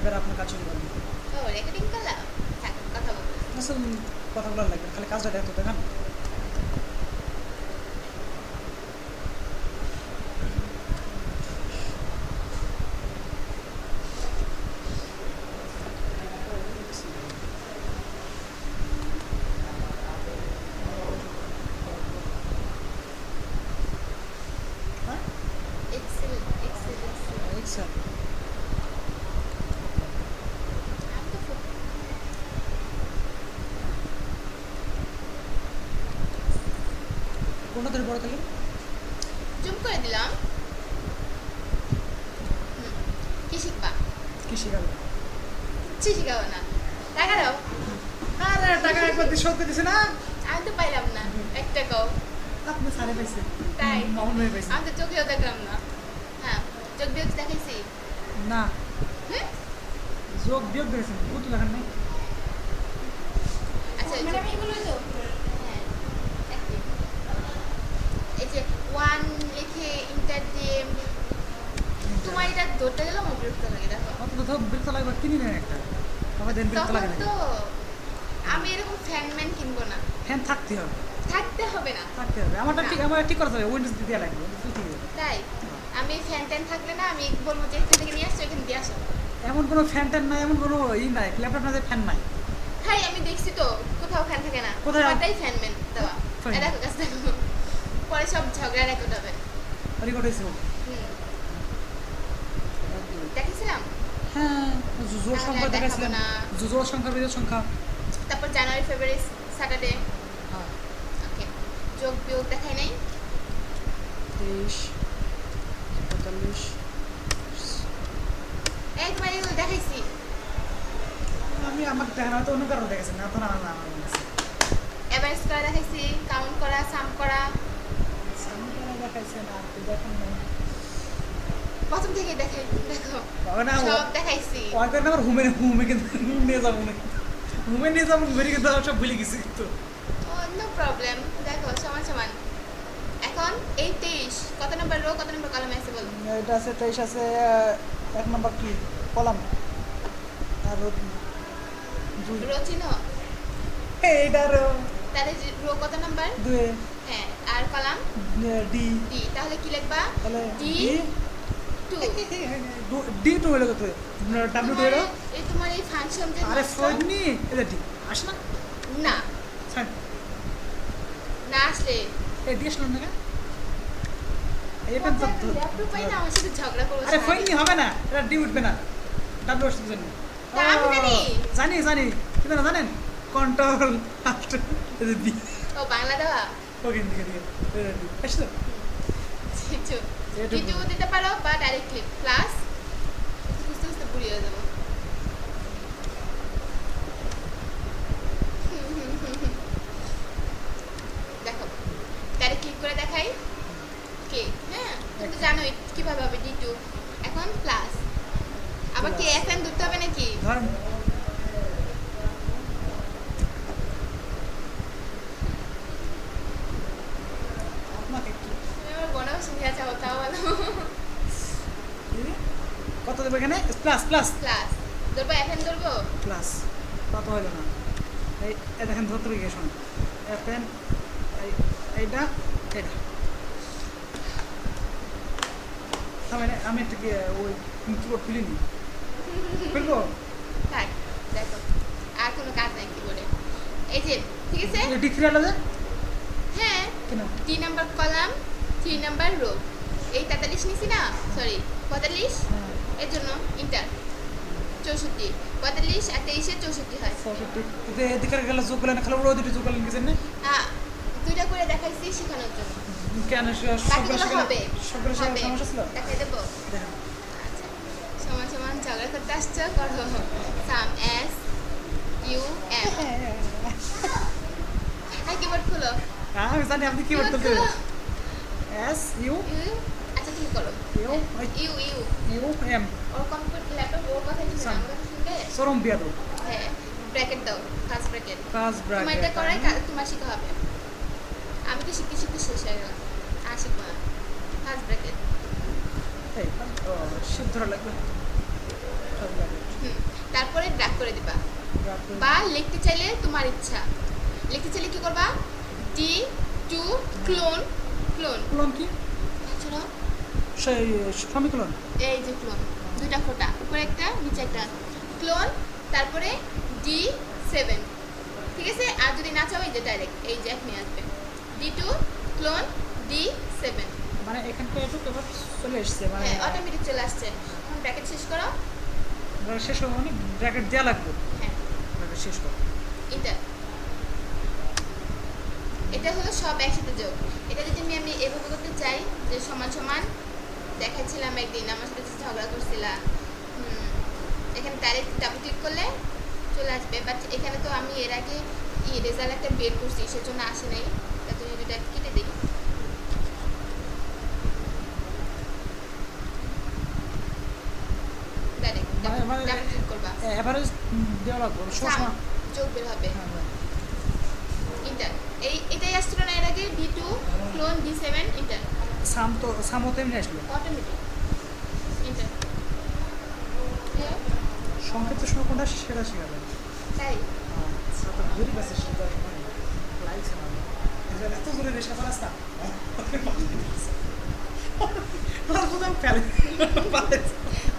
এবার আপনার কাজ শুরু করেন। ও রেকর্ডিং করলাম, থাক কথা বলবো। আসলে কথাগুলো লাগবে, খালি কাজটা দেখো দেখান। হ্যাঁ এক্সেল এক্সেল এক্সেল এক্সেল আমি তো কোনটা ধরে বড় তাহলে? জুম করে দিলাম। কি শিখবা? কি শিখাবে? কিছু শিখাবো না, টাকা দাও। আরে টাকা একবার দিয়ে শোধ করে দিছে না। আমি তো পাইলাম না এক টাকাও। আপনি সারে পাইছে, তাই? মামুন ভাই পাইছে। আমি তো চোখেও দেখলাম না। হ্যাঁ, চোখ দিয়ে দেখাইছি। না, হ্যাঁ যোগ বিয়োগ দেখেছেন, কত দেখান নাই। আচ্ছা হ্যাঁ একই। এই যে ওয়ান লিখে ইন্টার দিয়ে তোমার এটা ধরতে গেলে আমার বিরক্ত লাগে। দেখো অত তো বিরক্ত লাগবে, কিনি নেন একটা, আমার দেন বিরক্ত তখন লাগে না। তো আমি এরকম ফ্যান কিনবো না, ফ্যান থাকতে হবে, থাকতে হবে না। থাকতে হবে। আমারটা ঠিক, আমার ঠিক করতে হবে, উইন্ডোজ দিয়ে লাগবে, ঠিক আছে। তাই আমি ফ্যান থাকলে না, আমি বলবো যে এখান থেকে নিয়ে আসছো, এখানে দিয়ে আসো। এমন কোনো ফ্যান ট্যান নাই, এমন কোনো নাই, ল্যাপটপ না যে ফ্যান নাই। হাই আমি দেখছি তো কোথাও ফ্যান থাকে না, কোথায়? কোথায় ফ্যানম্যান দেওয়া। Fine. এই দেখো কাছে দেখো, পরে সব ঝগড়া রেকর্ড হবে। রেকর্ড হয়েছে। হুম দেখেছিলাম। হ্যাঁ, জোর সংখ্যা তাহলে দেখাইছিলেন, দেখাবো না। জোর সংখ্যা বিজোড় সংখ্যা। তারপর জানুয়ারি ফেব্রুয়ারি স্যাটারডে। হ্যাঁ, ওকে, যোগ বিয়োগ দেখাই নাই। 23 45। এই তোমার এগুলো দেখাইছি। আমি আমাকে দেখানো হয়তো অন্য কারণে দেখেছেন, না তো না না আমার মনে আছে। এভারেজ করা দেখাইছি, কাউন্ট করা, সাম করা। সামনে দেখাইছেন আর তো দেখেন নাই। প্রথম থেকে দেখাই, দেখো বাবা না, সব দেখাইছি। ওই করে আমার হুমে কিন্তু নিয়ে যাবো না, হুমে নিয়ে যাবো, ঘুরে কিন্তু আমার সব ভুলে গেছি কিন্তু। ও নো প্রবলেম, দেখো সমান সমান। এখন এই 23 কত নম্বর রো কত নম্বর কলামে আছে বলো? এটা আছে 23 আছে, 1 নাম্বার কি কলাম, আর দুই রো চিনো? এইটার তাহলে রো কত নাম্বার? 2 হ্যাঁ, আর কলাম ডি, ডি। তাহলে কি লিখবা? তাহলে ডি টু। ডি টু হলো কত, ডাব্লিউ টু হলো। এই তোমার এই ফাংশন যে আরে নষ্ট- ফোন নি, এটা ডি আসে না, না ছাড় না আসলে এই দিয়ে আসলাম না কেন? এই পেন তো ল্যাপটপ পাই না, আমার সাথে ঝগড়া করবো আরে ফোন নি সারাদিন। হবে না, এটা ডি উঠবে না, ডাব্লিউ আসছে জন্য। তা আমি জানি। জানি জানি, কিন্তু না জানেন কন্ট্রোল আফটার বি, ও বাংলা দেওয়া ওকে দিকে দিকে এটা ডি আসলো। কিছু এটা দ্বিতীয় দিতে পারো বা ডাইরেক্টলি প্লাস, বুঝতে বুঝতে বুড়ি হয়ে যাবো। দেখো ডাইরেক্ট ক্লিক করে দেখাই কে। হ্যাঁ তুমি তো জানোই কিভাবে হবে ডি টু। এখন প্লাস, আবার কি Plus. এফ এন ধরতে হবে নাকি? ধর আপনাকে কি তুমি আমার বোনাও শুনিয়া চাও, তাও ভালো। কত দেবে এখানে? প্লাস প্লাস প্লাস ধরবো, এফ এন ধরবো। প্লাস, কত হলো না। এই দেখেন ধরতে গিয়ে শোন, এপেন এইটা এটা থামেন, আমি একটু কি ওই কিবোর্ড খুলিনি, খুলবো। থাক, দেখো আর কোনো কাজ নাই কিবোর্ডে। এই যে ঠিক আছে। ডি ফ্রি আলাদা হ্যাঁ, কেন? 3 নাম্বার কলাম 3 নাম্বার রো। এই 43 নিছি না, সরি 45, হ্যাঁ এর জন্য ইন্টার 64। 45 আর 23 এর 64 হয়। 64 এদিকে গেলে যোগ করলেন, খালি ওরা দুটো যোগ করলেন কিছু না। দুইটা করে দেখাইছি শেখানোর জন্য, কেন বাকিগুলো হবে সবগুলো হবে। সমস্যা ছিল। দেখাই দেবো। দেখেন আচ্ছা, সমান সমান ঝগড়া করতে আসছো, করো। সাম এস ইউ এম। হ্যাঁ কিবোর্ড খুলো, আমি জানি আপনি কি কিবোর্ড বলতে খুলো। এস ইউ ইউ, আচ্ছা তুমি করো। ইউ ইউ ইউ ইউ এম ওর কম্পিউটার ল্যাপটপ ওর কথা শুনবে না, সাম। আমার কথা শুনবে। সরম বিয়া তো হ্যাঁ, ব্র্যাকেট দাও, ফার্স্ট ব্র্যাকেট। কাজ তোমার এটা করাই তোমার শিখা হবে। আমি তো শিখতে শিখতে শেষ হয়ে গেলাম, আর শিখবো না। First bracket. এই ও শিব ধরা লাগবে, সব লাগবে। তারপরে ড্র্যাগ করে দিবা, ড্রাগ করে বা লিখতে চাইলে তোমার ইচ্ছা, লিখতে চাইলে কি করবা, D to clone, clone clone কি চলো, সেই সমীকরণ এই যে ক্লোন, দুইটা ফোঁটা, উপরে একটা নিচে একটা, ক্লোন, তারপরে D7, ঠিক আছে। আর যদি না চাও এই যে ডাইরেক্ট এই যে এখানে আসবে D2 ক্লোন D7, মানে এখানটা একটু এবার চলে এসছে মানে হ্যাঁ অটোমেটিক চলে আসছে। এখন ব্র্যাকেট শেষ করো, এবার শেষ হবে মানে ব্র্যাকেট দেওয়া লাগবে, হ্যাঁ ব্র্যাকেট শেষ করো। এটা হলো সব একসাথে যোগ। এটা যদি আমি এভাবে করতে চাই যে সমান সমান, দেখাচ্ছিলাম একদিন আমার সাথে ঝগড়া করছিলা, এখানে ডাইরেক্ট ডাবল ক্লিক করলে চলে আসবে, বাট এখানে তো আমি এর আগে রেজাল্ট একটা বের করছি সেজন্য আসে নাই, তার জন্য দুটা কেটে দিই। ডাইরেক্ট মানে ডাবল ক্লিক করবা, এভারেজ দেওয়া লাগবে সবসময়। যোগ বের হবে, হ্যাঁ, হ্যাঁ। ইন্টার, এটাই আসছিল না এর আগে, D2 ক্লোন D7 ইন্টার, সামও তো এমনি আসলো। অটোমেটিক ইন্টার, সংক্ষিপ্ত সময় কোনটা সেটা শেখা যায়। তাই আচ্ছা তো ঘুরি গেছে সেটা সময় লাগছে না এত জোরে রেখে পারাস না প্রথম ফেলে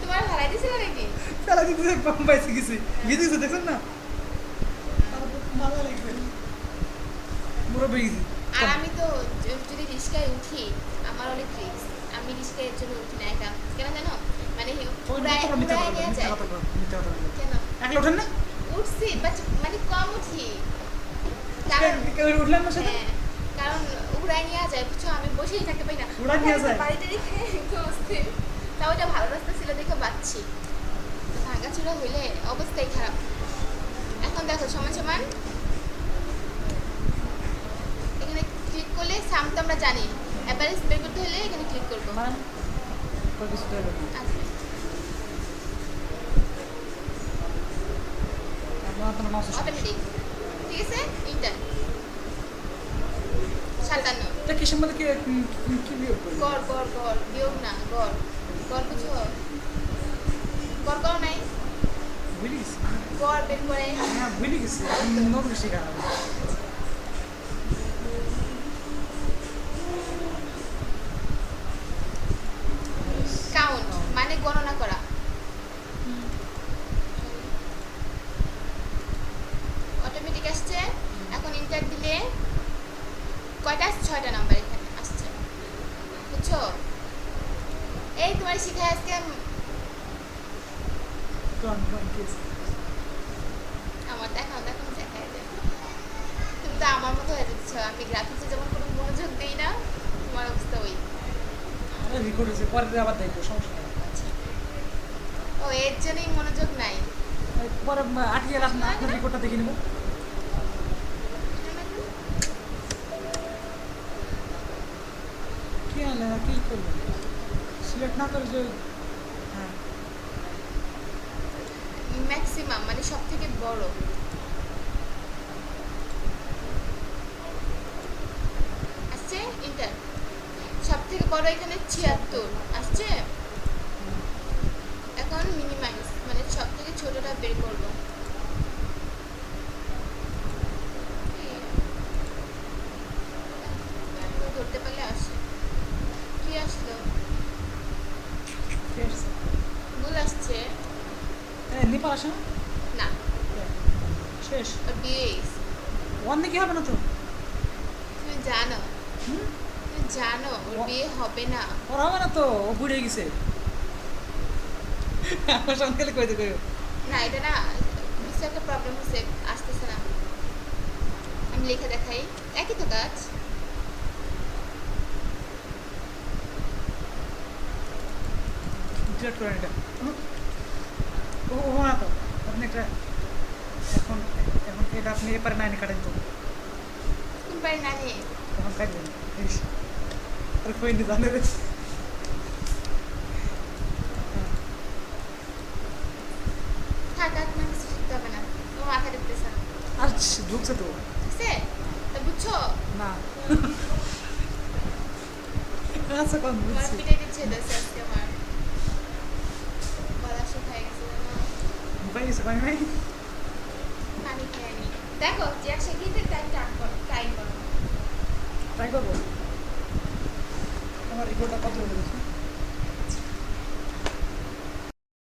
তোমার হারাই দিছিল নাকি? ফেলা দিতে কম পাইছি কিছু ভিডিও দেখছেন না মজা লাগবে মুরব্বী আর আমি তো যদি রিস্কায় উঠি আমার অনেক রিস্ক, আমি রিস্কায় এর জন্য উঠি না একা, কেন জানো, মানে উড়ায় নিয়ে যায়, কেন একলা ওঠেন না উঠছি বাট মানে কম উঠি, কারণ উঠলেন না সেটা হ্যাঁ, কারণ উড়ায় নিয়ে যায়, বুঝছো, আমি বসেই থাকতে পারি না, উড়ায় নিয়ে যায়? বাড়িতে রেখে একদম অস্থির। তাও এটা ভালো রাস্তা ছিল দেখে বাঁচছি, ভাঙাচুরা হইলে অবস্থাই খারাপ। এখন দেখো সমান সমান, এখানে ক্লিক করলে সাম তো আমরা জানি, অ্যাভারেজ বের করতে হলে এখানে ক্লিক করবো, মানে কই কিছু দেবে না আসবে আপনার তো মাউস অটোমেটিক, ঠিক আছে। ইন্টার 57, এটা কিসের মধ্যে কি বিয়োগ করি গড় গড় গড়, বিয়োগ না গড়, গড় বুঝো, গড় গড় নাই, ভুলে গেছি গড় বের করে, হ্যাঁ ভুলে গেছি নতুন শেখা হবে কাউন্ট মানে গণনা করা, অটোমেটিক আসছে। এখন ইন্টার দিলে কয়টা, 6টা নাম্বার এখানে আসছে, বুঝছো। এই তোমার শিখায় আজকে আমার দেখাও দেখাই দেয়, তুমি তো আমার মতো হয়ে যাচ্ছ, আমি গ্রাফিক্সে যেমন কোনো মনোযোগ দিই না, তোমার অবস্থা ওই। রেকর্ড হয়েছে পরে আবার দেখবো সমস্যা নেই ও এর জন্যই মনোযোগ নাই, পরে আটকে গেলে আপনার রেকর্ডটা দেখে নেবো কি আনলে কি করবেন সিলেক্ট না করে যে হ্যাঁ ম্যাক্সিমাম মানে সব থেকে বড় আসছে, ইন্টার সব থেকে বড় এখানে 76 আসছে। এখন মিনিমাইজ মানে সব থেকে ছোটটা বের করব, ধরতে পারলে আসে, কি আসলো, ভুল আসছে, নেপাল আসে না না শেষ বেস, ওয়ান দেখি হবে না তো তুমি জানো, হুম তুমি জানো ওর বিয়ে হবে না, ওর হবে না তো ও বুড়ে গেছে আমার সঙ্গে কইতে কই না এটা না কিছু একটা প্রবলেম হচ্ছে, আসতেছে না, আমি লিখে দেখাই, একই তো কাজ। ডিলিট করেন এটা ও ও না তো আপনি একটা এখন এখন এটা আপনি এপারে নাইনে কাটেন তো কোন পারে না নিয়ে তখন কাটবেন আর কই নি জানে রে থাক আর না কিছু শিখতে হবে না, তোমার মাথা দেখতেছে না, আর ঢুকছে তো ঠিক আছে, তা বুঝছো, না আচ্ছা কোন তোমার বুঝছি পিটাই দিচ্ছে দেশে আজকে আমার গলা শুকায় গেছে না, মোবাইল কিছু পাই নাই। পানি খেয়ে নি দেখো যে একসাথে গিয়ে টাইম টাইম করো ট্রাই করবো। আমার রিপোর্টটা কত হয়ে গেছে?